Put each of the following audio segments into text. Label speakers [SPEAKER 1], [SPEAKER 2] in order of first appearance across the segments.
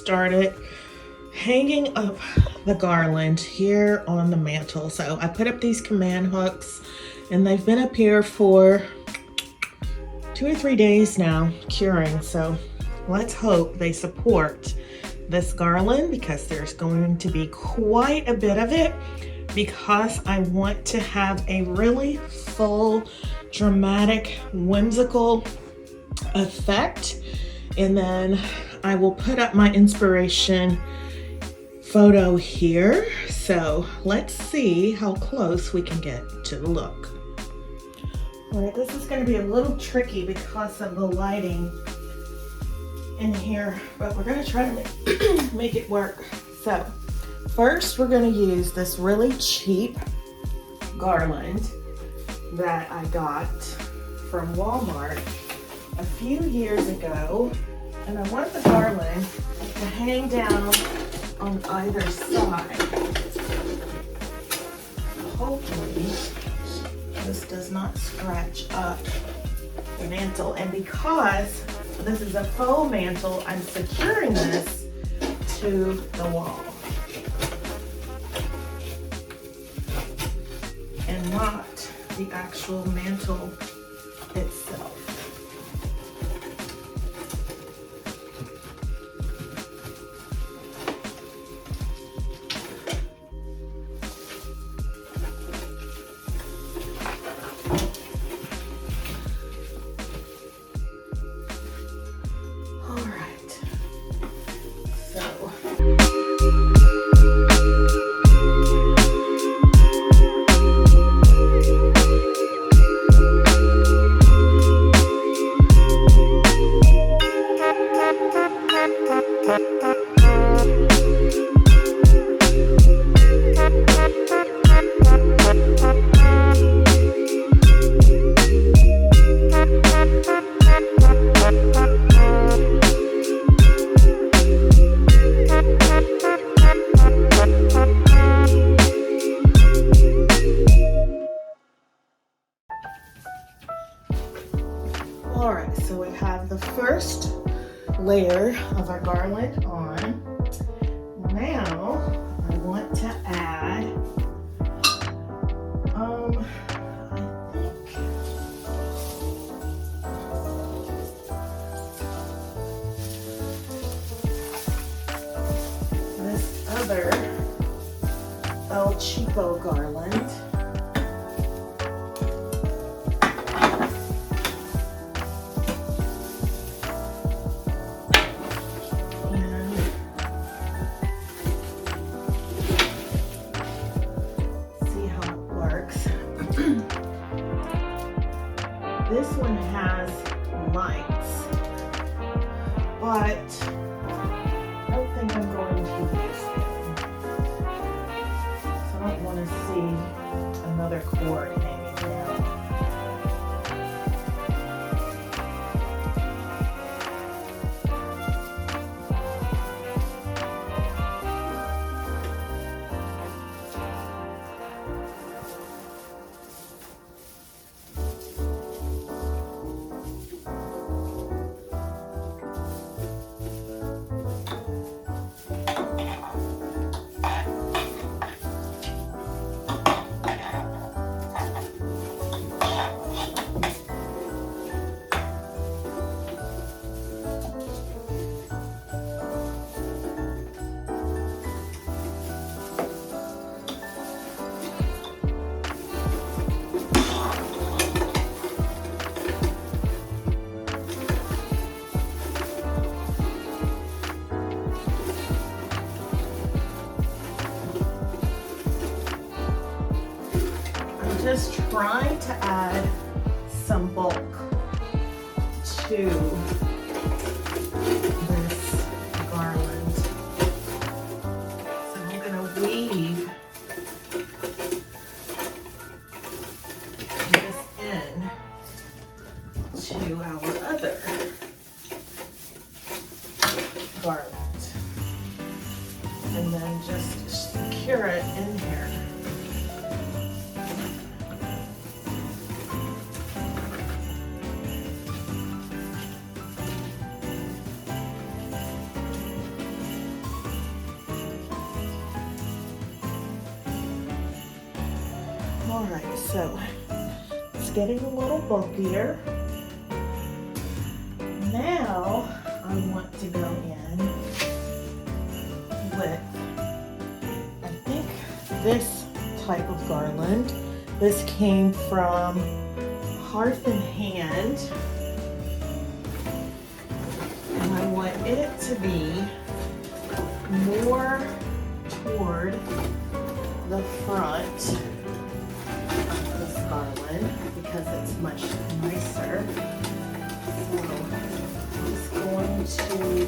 [SPEAKER 1] started hanging up the garland here on the mantle. So I put up these command hooks and they've been up here for 2 or 3 days now curing. So let's hope they support this garland because there's going to be quite a bit of it, because I want to have a really full, dramatic, whimsical effect. And then I will put up my inspiration photo here. So let's see how close we can get to the look. All right, this is going to be a little tricky because of the lighting in here, but we're going to try to make it work. So first we're going to use this really cheap garland that I got from Walmart a few years ago, and I want the garland to hang down on either side. Hopefully this does not scratch up the mantle, and because this is a faux mantle, I'm securing this to the wall and not the actual mantle itself. All right, so we have the first layer of our garland on. Now I want to add, I think this other El Cheapo garland. This one has lights, but I don't think I'm going to use them. So I don't want to see another cord hanging down. Just trying to add some bulk to this garland. So I'm going to weave this in to our other garland and then just secure it in here. All right, so it's getting a little bulkier. Now I want to go in with, I think, this type of garland. This came from Hearth and Hand, and I want it to be more toward the front of this garland because it's much nicer. So I'm just going to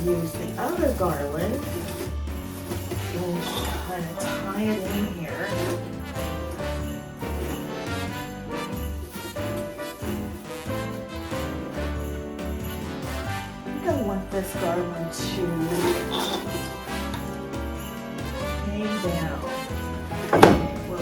[SPEAKER 1] use the other garland and kind of tie it in here. I want this garland to hang down. Whoa.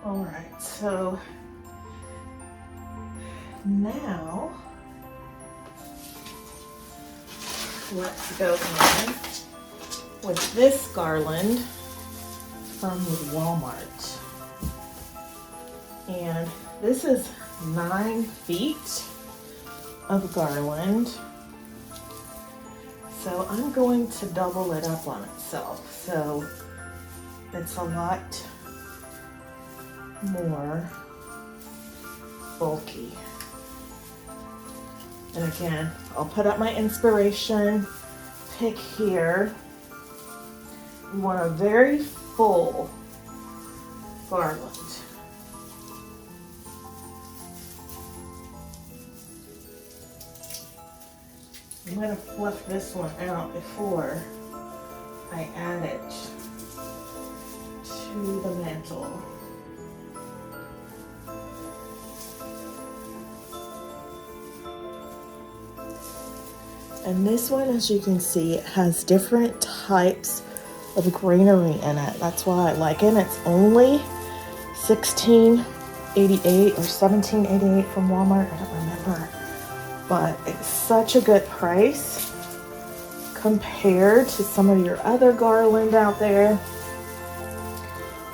[SPEAKER 1] All right, so now let's go in with this garland from Walmart. And this is 9 feet of garland. So I'm going to double it up on itself. So it's a lot more bulky. And again, I'll put up my inspiration pick here. You want a very full garland. I'm going to fluff this one out before I add it to the mantle. And this one, as you can see, it has different types of greenery in it. That's why I like it. It's only $16.88 or $17.88 from Walmart. I don't remember. But it's such a good price compared to some of your other garland out there.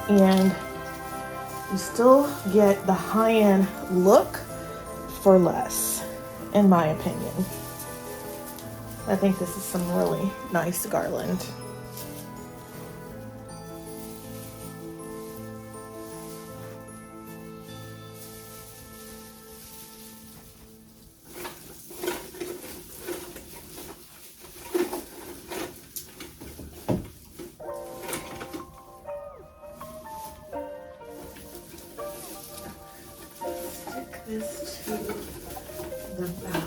[SPEAKER 1] And you still get the high-end look for less, in my opinion. I think this is some really nice garland. Stick this to the back.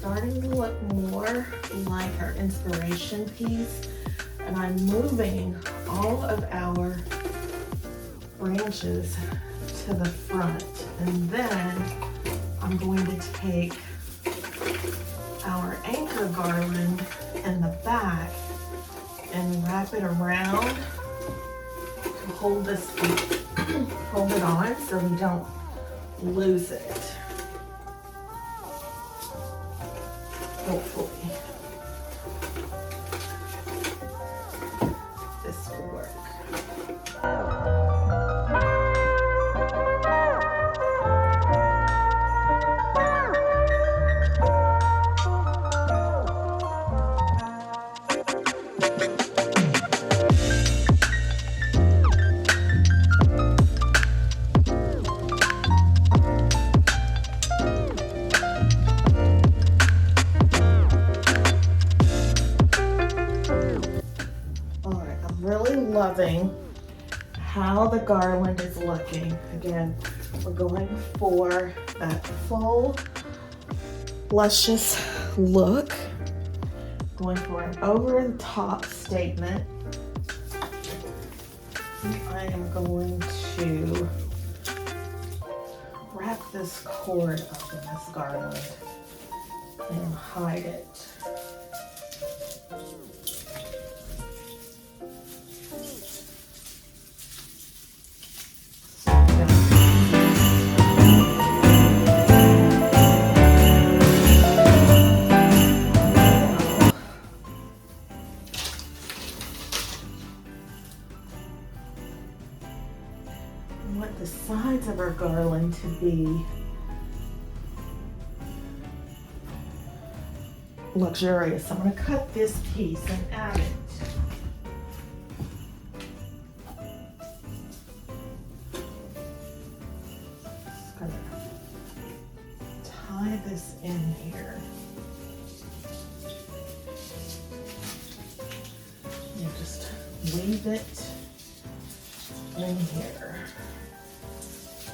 [SPEAKER 1] Starting to look more like our inspiration piece, and I'm moving all of our branches to the front, and then I'm going to take our anchor garland in the back and wrap it around to hold this hold it on so we don't lose it. Hopefully this will work. loving how the garland is looking. Again, we're going for that full, luscious look. Going for an over-the-top statement. I am going to wrap this cord up in this garland and hide it. I want the sides of our garland to be luxurious. I'm going to cut this piece and add it. Just going to tie this in here. And just weave it in here.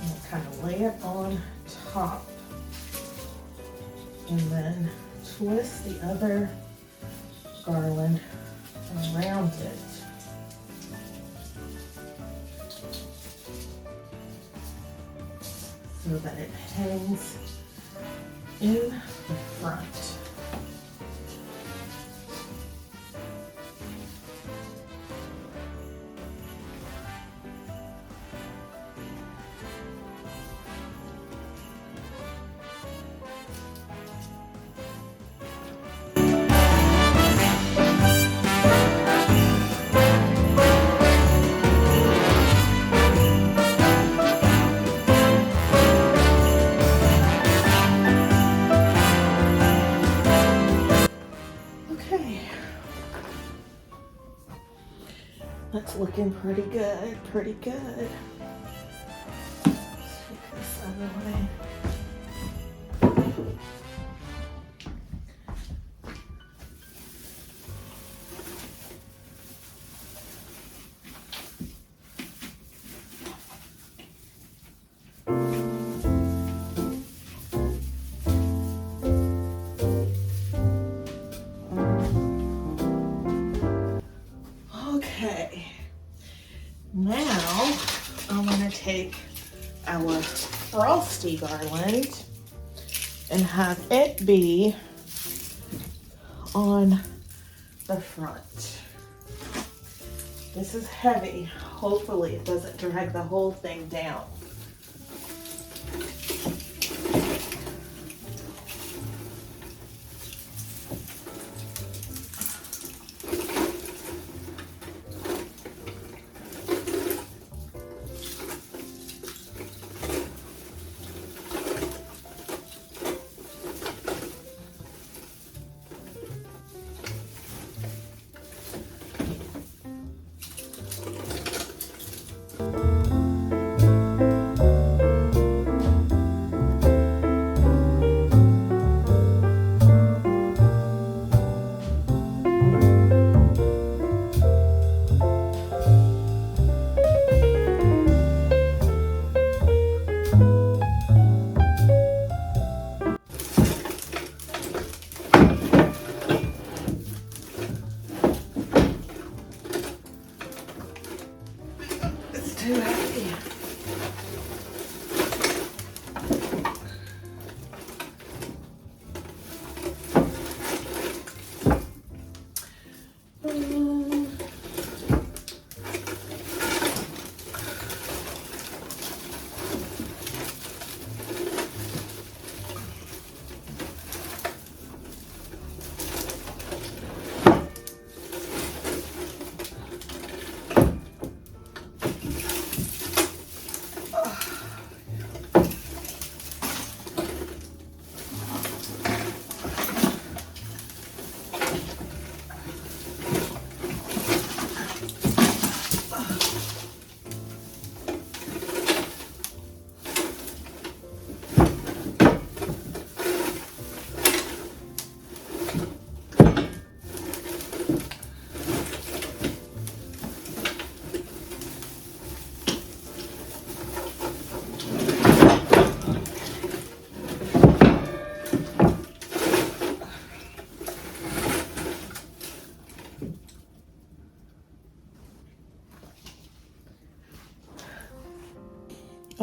[SPEAKER 1] And we'll kind of lay it on top. And then twist the other garland around it. So that it hangs in the front. That's looking pretty good, pretty good. Let's take this other way. Okay, now I'm going to take our frosty garland and have it be on the front. This is heavy. Hopefully it doesn't drag the whole thing down.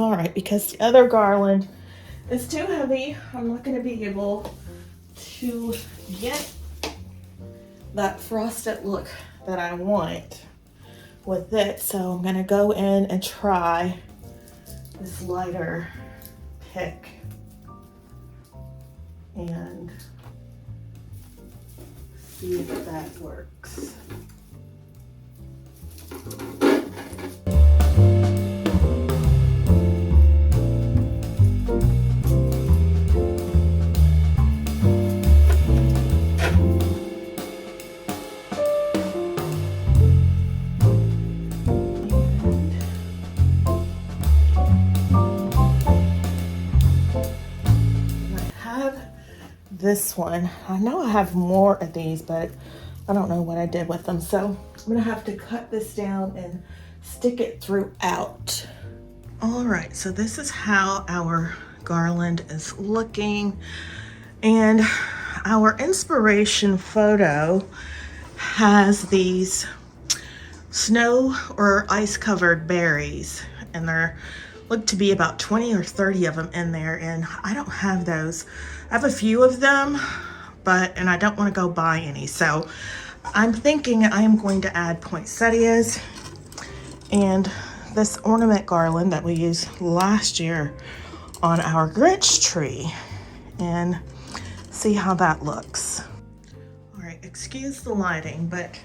[SPEAKER 1] All right, because the other garland is too heavy. I'm not going to be able to get that frosted look that I want with it. So I'm going to go in and try this lighter pick and see if that works. This one, I know I have more of these, but I don't know what I did with them, so I'm gonna have to cut this down and stick it throughout. All right, so this is how our garland is looking, and our inspiration photo has these snow or ice covered berries, and there look to be about 20 or 30 of them in there, and I don't have those. I have a few of them, and I don't want to go buy any, so I'm thinking I am going to add poinsettias and this ornament garland that we used last year on our Grinch tree and see how that looks. All right, excuse the lighting, but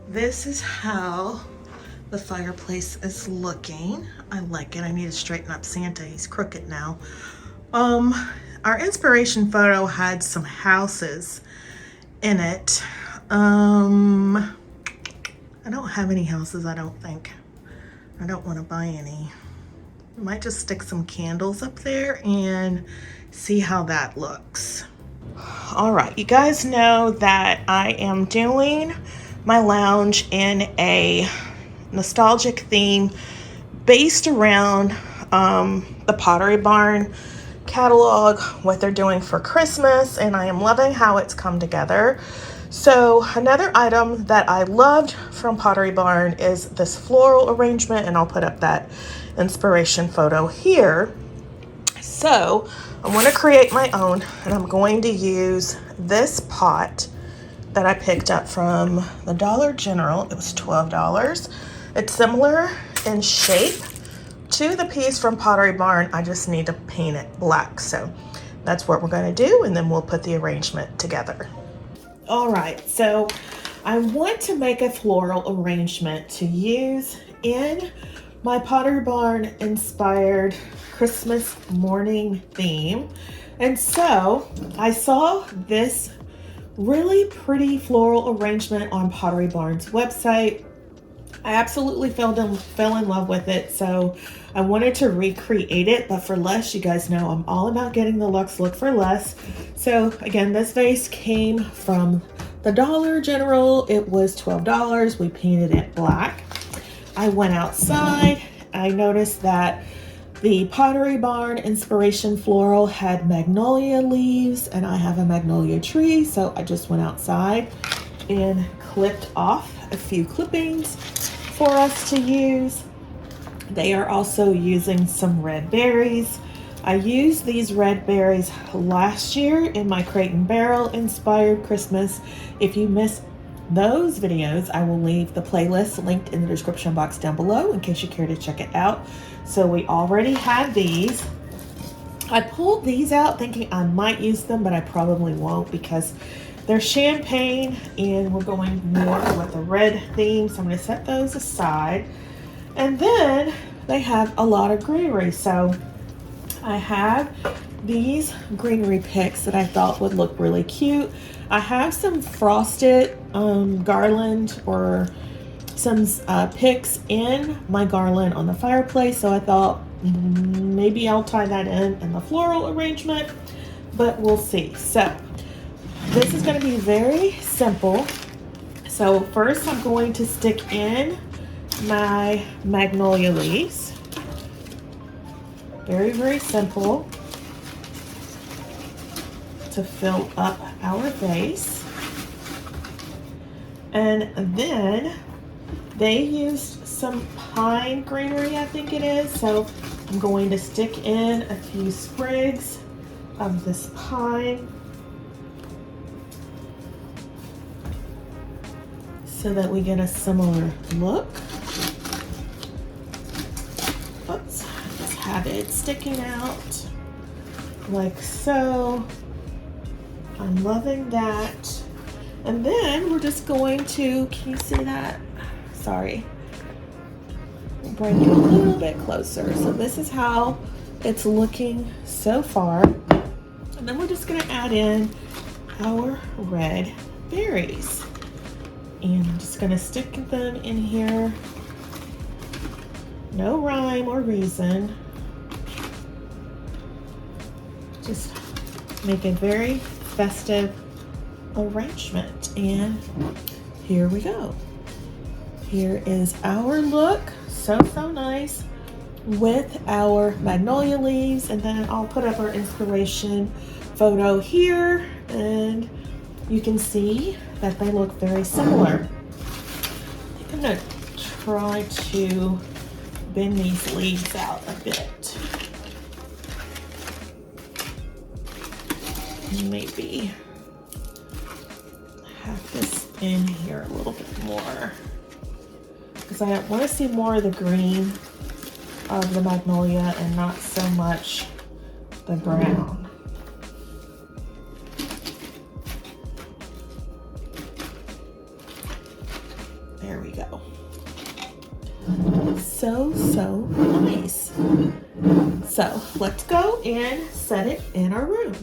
[SPEAKER 1] this is how the fireplace is looking. I like it. I need to straighten up Santa. He's crooked now. Our inspiration photo had some houses in it. I don't have any houses, I don't think. I don't want to buy any. I might just stick some candles up there and see how that looks. All right, you guys know that I am doing my lounge in a nostalgic theme based around the Pottery Barn catalog, what they're doing for Christmas, and I am loving how it's come together. So another item that I loved from Pottery Barn is this floral arrangement, and I'll put up that inspiration photo here. So I want to create my own, and I'm going to use this pot that I picked up from the Dollar General. It was $12. It's similar in shape to the piece from Pottery Barn. I just need to paint it black. So that's what we're going to do, and then we'll put the arrangement together. All right, so I want to make a floral arrangement to use in my Pottery Barn inspired Christmas morning theme. And so I saw this really pretty floral arrangement on Pottery Barn's website. I absolutely fell in love with it, so I wanted to recreate it, but for less. You guys know I'm all about getting the luxe look for less. So again, this vase came from the Dollar General. It was $12. We painted it black. I went outside. I noticed that the Pottery Barn Inspiration Floral had magnolia leaves, and I have a magnolia tree, so I just went outside and clipped off a few clippings for us to use. They are also using some red berries. I used these red berries last year in my Crate and Barrel inspired Christmas. If you missed those videos, I will leave the playlist linked in the description box down below in case you care to check it out. So we already had these. I pulled these out thinking I might use them, but I probably won't because they're champagne and we're going more with the red theme. So I'm going to set those aside. And then they have a lot of greenery. So I have these greenery picks that I thought would look really cute. I have some frosted garland or some picks in my garland on the fireplace. So I thought maybe I'll tie that in the floral arrangement, but we'll see. So this is going to be very simple. So first I'm going to stick in my magnolia leaves. Very, very simple to fill up our vase. And then they used some pine greenery, I think it is. So I'm going to stick in a few sprigs of this pine so that we get a similar look. Oops, just have it sticking out like so. I'm loving that. And then we're just going to, can you see that? Sorry. Bring it a little bit closer. So this is how it's looking so far. And then we're just gonna add in our red berries. And I'm just gonna stick them in here. No rhyme or reason. Just make a very festive arrangement. And here we go. Here is our look. So nice with our magnolia leaves. And then I'll put up our inspiration photo here, and you can see that they look very similar. I think I'm gonna try to bend these leaves out a bit. Maybe have this in here a little bit more, because I want to see more of the green of the magnolia and not so much the brown. There we go. So nice. So let's go and set it in our room.